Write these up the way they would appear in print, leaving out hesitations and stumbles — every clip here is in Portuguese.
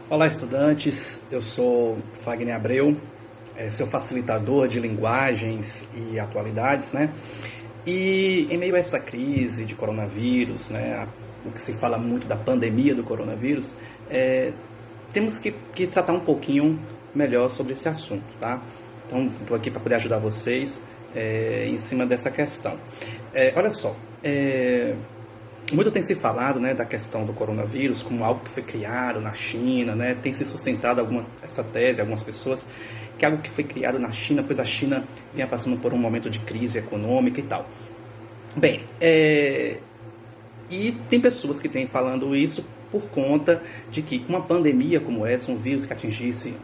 Olá, estudantes. Eu sou Fagner Abreu, seu facilitador de linguagens e atualidades, né? E em meio a essa crise de coronavírus, né, o que se fala muito da pandemia do coronavírus, temos que tratar um pouquinho melhor sobre esse assunto, tá? Então, estou aqui para poder ajudar vocês em cima dessa questão. Olha só, muito tem se falado, né, da questão do coronavírus como algo que foi criado na China, né? Tem se sustentado essa tese, algumas pessoas, que é algo que foi criado na China, pois a China vinha passando por um momento de crise econômica e tal. Bem, e tem pessoas que têm falando isso por conta de que uma pandemia como essa, um vírus que atingisse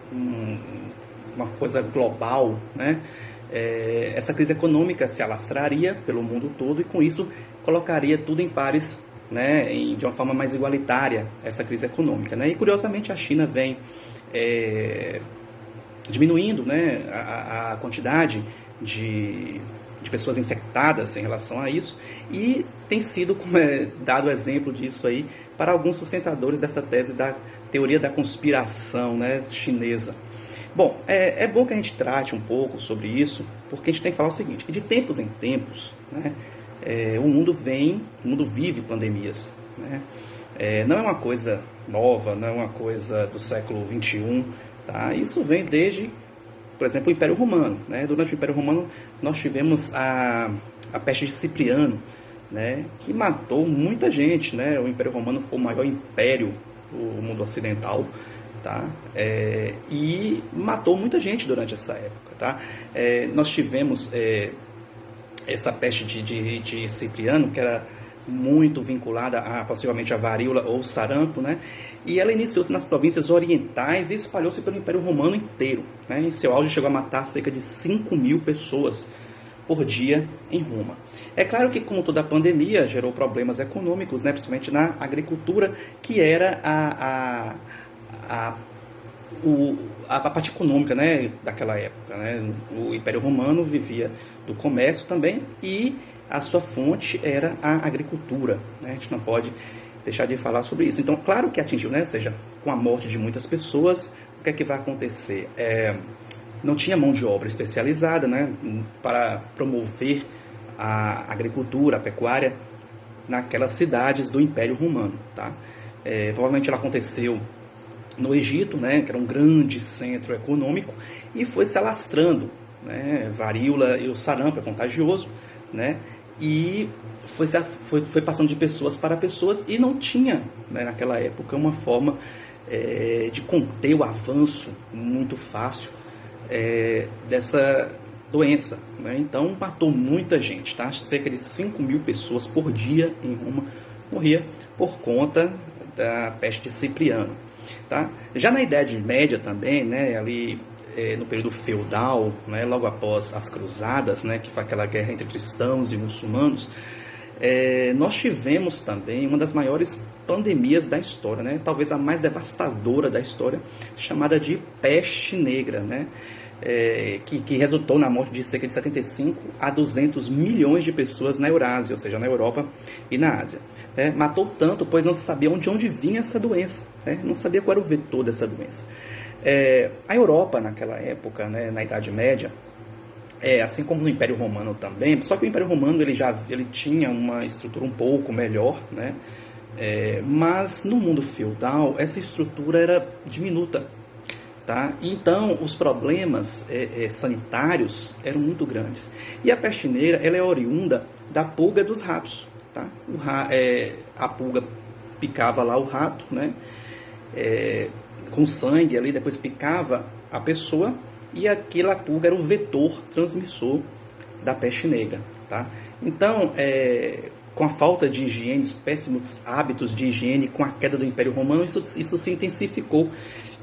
uma coisa global, né? Essa crise econômica se alastraria pelo mundo todo e com isso colocaria tudo em pares, né, de uma forma mais igualitária, essa crise econômica, né? E curiosamente a China vem diminuindo, né, a quantidade de pessoas infectadas em relação a isso, e tem sido dado exemplo disso aí para alguns sustentadores dessa tese da teoria da conspiração, né, chinesa. Bom, é bom que a gente trate um pouco sobre isso, porque a gente tem que falar o seguinte, que de tempos em tempos, né, o mundo vive pandemias, né? Não é uma coisa nova, não é uma coisa do século XXI, tá? Isso vem desde, por exemplo, o Império Romano, né? Durante o Império Romano nós tivemos a peste de Cipriano, né, que matou muita gente, né? O Império Romano foi o maior império do mundo ocidental, tá? E matou muita gente durante essa época, tá? Nós tivemos essa peste de Cipriano, que era muito vinculada possivelmente a varíola ou sarampo, né? E ela iniciou-se nas províncias orientais e espalhou-se pelo Império Romano inteiro, né? Em seu auge chegou a matar cerca de 5.000 pessoas por dia em Roma. É claro que, como toda a pandemia, gerou problemas econômicos, né? Principalmente na agricultura, que era a parte econômica, né, daquela época, né? O Império Romano vivia do comércio também e a sua fonte era a agricultura, né? A gente não pode deixar de falar sobre isso. Então, claro que atingiu, né? Ou seja, com a morte de muitas pessoas, o que é que vai acontecer? Não tinha mão de obra especializada, né, para promover a agricultura, a pecuária naquelas cidades do Império Romano, tá? Provavelmente ela aconteceu no Egito, né, que era um grande centro econômico, e foi se alastrando, né? Varíola e o sarampo é contagioso, né? E foi passando de pessoas para pessoas e não tinha, né, naquela época uma forma de conter o avanço muito fácil dessa doença, né? Então matou muita gente, tá? Cerca de 5.000 pessoas por dia em Roma morria por conta da peste de Cipriano, tá? Já na Idade Média também, né, ali no período feudal, né, logo após as cruzadas, né, que foi aquela guerra entre cristãos e muçulmanos, nós tivemos também uma das maiores pandemias da história, né, talvez a mais devastadora da história, chamada de peste negra, né, que resultou na morte de cerca de 75 a 200 milhões de pessoas na Eurásia, ou seja, na Europa e na Ásia. Matou tanto, pois não se sabia de onde vinha essa doença, né? Não sabia qual era o vetor dessa doença. A Europa, naquela época, né, na Idade Média, assim como no Império Romano também, só que o Império Romano ele tinha uma estrutura um pouco melhor, né? Mas no mundo feudal essa estrutura era diminuta, tá? Então os problemas sanitários eram muito grandes. E a peste negra ela é oriunda da pulga dos ratos, tá? A pulga picava lá o rato, né? Com sangue ali, depois picava a pessoa e aquela pulga era o vetor transmissor da peste negra, tá? Então, com a falta de higiene, os péssimos hábitos de higiene, com a queda do Império Romano, isso se intensificou.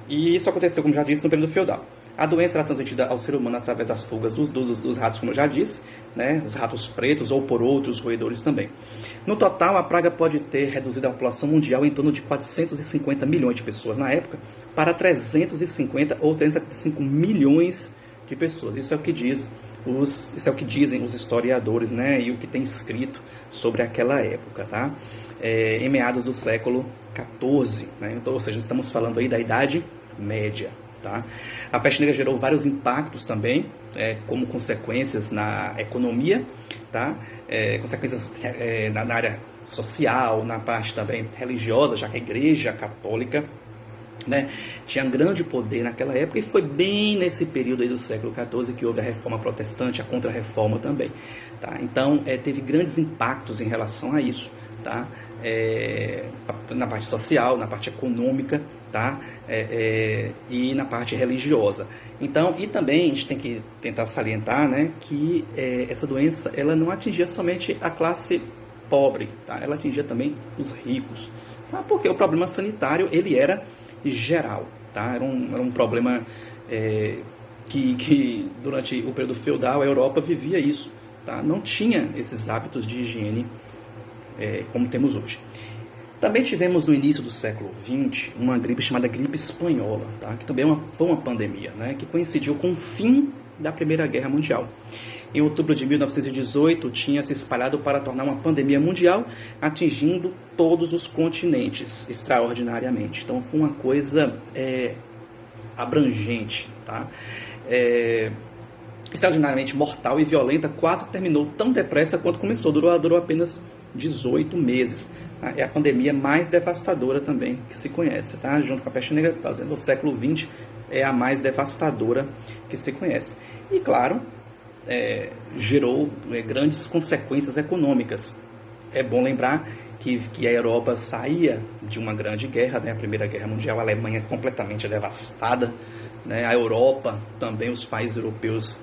E isso aconteceu, como já disse, no período feudal. A doença era transmitida ao ser humano através das pulgas dos ratos, como eu já disse, né? Os ratos pretos ou por outros roedores também. No total, a praga pode ter reduzido a população mundial em torno de 450 milhões de pessoas na época para 350 ou 375 milhões de pessoas. Isso é o que dizem os historiadores, né? E o que tem escrito sobre aquela época, tá? Em meados do século XIV, né? Então, ou seja, estamos falando aí da Idade Média. Tá? A peste negra gerou vários impactos também, como consequências na economia, tá? Consequências na área social, na parte também religiosa, já que a Igreja Católica, né, tinha grande poder naquela época, e foi bem nesse período aí do século XIV que houve a Reforma Protestante, a Contra-Reforma também. Tá? Então, teve grandes impactos em relação a isso, tá? Na parte social, na parte econômica, tá? E na parte religiosa. Então, e também a gente tem que tentar salientar, né, que essa doença ela não atingia somente a classe pobre, tá? Ela atingia também os ricos, tá? Porque o problema sanitário ele era geral, tá? Era um problema que durante o período feudal a Europa vivia isso, tá? Não tinha esses hábitos de higiene como temos hoje. Também tivemos no início do século XX uma gripe chamada gripe espanhola, tá? Que também foi uma pandemia, né? Que coincidiu com o fim da Primeira Guerra Mundial. Em outubro de 1918, tinha se espalhado para tornar uma pandemia mundial, atingindo todos os continentes, extraordinariamente. Então, foi uma coisa abrangente, tá? Extraordinariamente mortal e violenta, quase terminou tão depressa quanto começou, durou apenas 18 meses. Tá? É a pandemia mais devastadora também que se conhece, tá? Junto com a peste negra, tá? No século XX, é a mais devastadora que se conhece. E, claro, gerou grandes consequências econômicas. É bom lembrar que a Europa saía de uma grande guerra, né? A Primeira Guerra Mundial, a Alemanha completamente devastada, né? A Europa, também os países europeus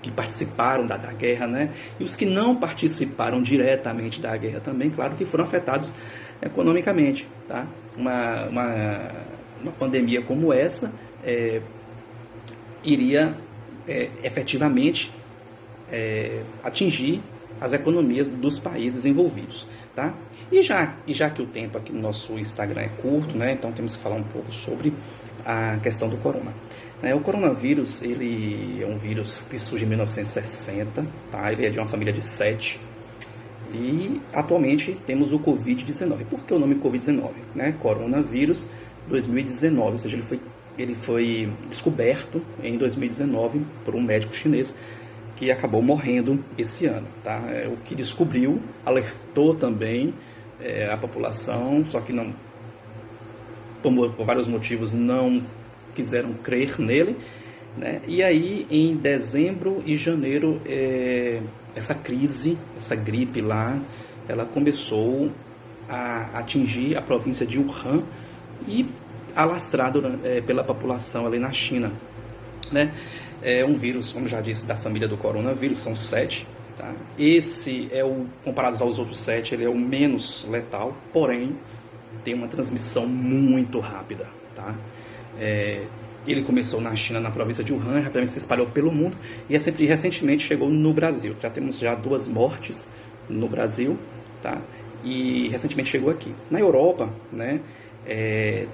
que participaram da guerra, né? E os que não participaram diretamente da guerra também, claro que foram afetados economicamente. Tá? Uma pandemia como essa iria efetivamente atingir as economias dos países envolvidos. Tá? E já que o tempo aqui no nosso Instagram é curto, né? Então temos que falar um pouco sobre a questão do corona. O coronavírus, ele é um vírus que surge em 1960, tá? Ele é de uma família de 7 e atualmente temos o Covid-19. Por que o nome Covid-19? Né? Coronavírus 2019, ou seja, ele foi descoberto em 2019 por um médico chinês que acabou morrendo esse ano. Tá? O que descobriu alertou também a população, só que não, por vários motivos, não quiseram crer nele, né? E aí em dezembro e janeiro essa crise, essa gripe lá, ela começou a atingir a província de Wuhan e alastrado pela população ali na China, né? É um vírus, como já disse, da família do coronavírus, são 7, tá? Esse comparados aos outros 7, ele é o menos letal, porém tem uma transmissão muito rápida, tá? Ele começou na China, na província de Wuhan, rapidamente se espalhou pelo mundo e recentemente chegou no Brasil. Já temos 2 mortes no Brasil, tá? E recentemente chegou aqui. Na Europa, né,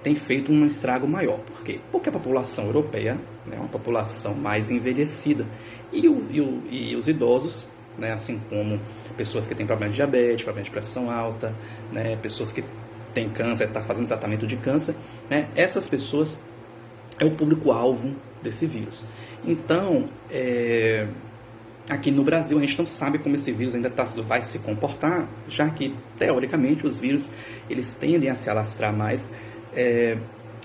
tem feito um estrago maior. Por quê? Porque a população europeia é uma população mais envelhecida e os idosos, né, assim como pessoas que têm problema de diabetes, problema de pressão alta, né, pessoas que têm câncer, estão fazendo tratamento de câncer, né, essas pessoas é o público-alvo desse vírus. Então, aqui no Brasil, a gente não sabe como esse vírus ainda vai se comportar, já que, teoricamente, os vírus eles tendem a se alastrar mais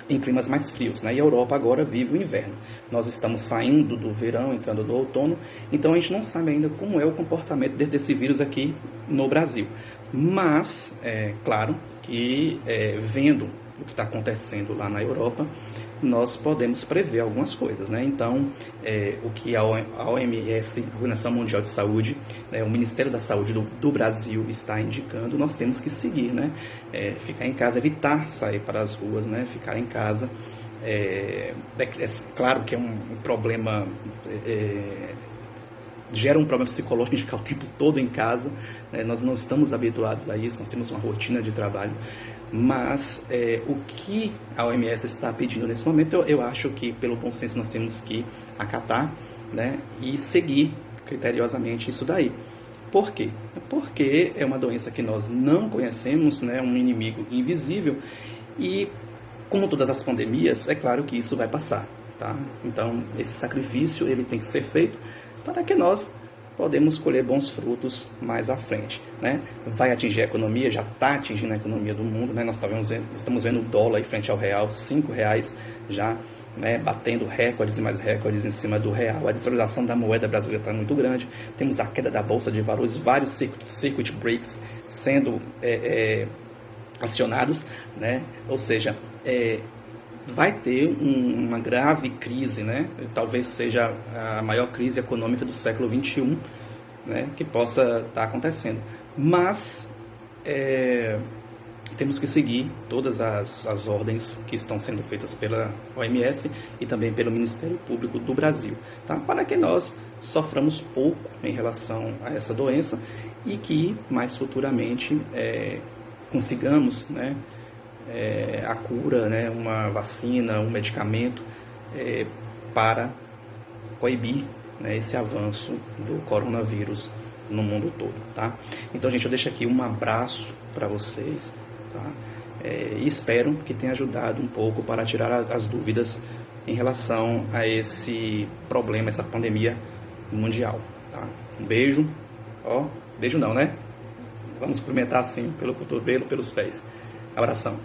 em climas mais frios, né? E a Europa agora vive o inverno. Nós estamos saindo do verão, entrando no outono, então a gente não sabe ainda como é o comportamento desse vírus aqui no Brasil. Mas, claro que vendo o que está acontecendo lá na Europa, nós podemos prever algumas coisas, né? Então, o que a OMS, a Organização Mundial de Saúde, né, o Ministério da Saúde do Brasil está indicando, nós temos que seguir, né? Ficar em casa, evitar sair para as ruas, né? Ficar em casa. Claro que é um problema, gera um problema psicológico de ficar o tempo todo em casa, né? Nós não estamos habituados a isso, nós temos uma rotina de trabalho. Mas o que a OMS está pedindo nesse momento, eu acho que pelo bom senso nós temos que acatar, né, e seguir criteriosamente isso daí. Por quê? porque é uma doença que nós não conhecemos, né, um inimigo invisível, e como todas as pandemias, é claro que isso vai passar, tá? Então, esse sacrifício ele tem que ser feito para que nós podemos colher bons frutos mais à frente, né? Vai atingir a economia, já está atingindo a economia do mundo, né? Nós estamos vendo o dólar aí frente ao real, R$ 5 já, né? Batendo recordes e mais recordes em cima do real. A desvalorização da moeda brasileira está muito grande. Temos a queda da bolsa de valores, vários circuit breaks sendo acionados, né? Ou seja, vai ter uma grave crise, né? Talvez seja a maior crise econômica do século XXI, né? Que possa estar acontecendo. Mas temos que seguir todas as ordens que estão sendo feitas pela OMS e também pelo Ministério Público do Brasil, tá? Para que nós soframos pouco em relação a essa doença e que mais futuramente consigamos, né, a cura, né, uma vacina, um medicamento para coibir, né, esse avanço do coronavírus no mundo todo, tá? Então, gente, eu deixo aqui um abraço para vocês, tá? E espero que tenha ajudado um pouco para tirar as dúvidas em relação a esse problema, essa pandemia mundial, tá? Um beijo, beijo não, né? Vamos cumprimentar assim, pelo cotovelo, pelos pés. Abração.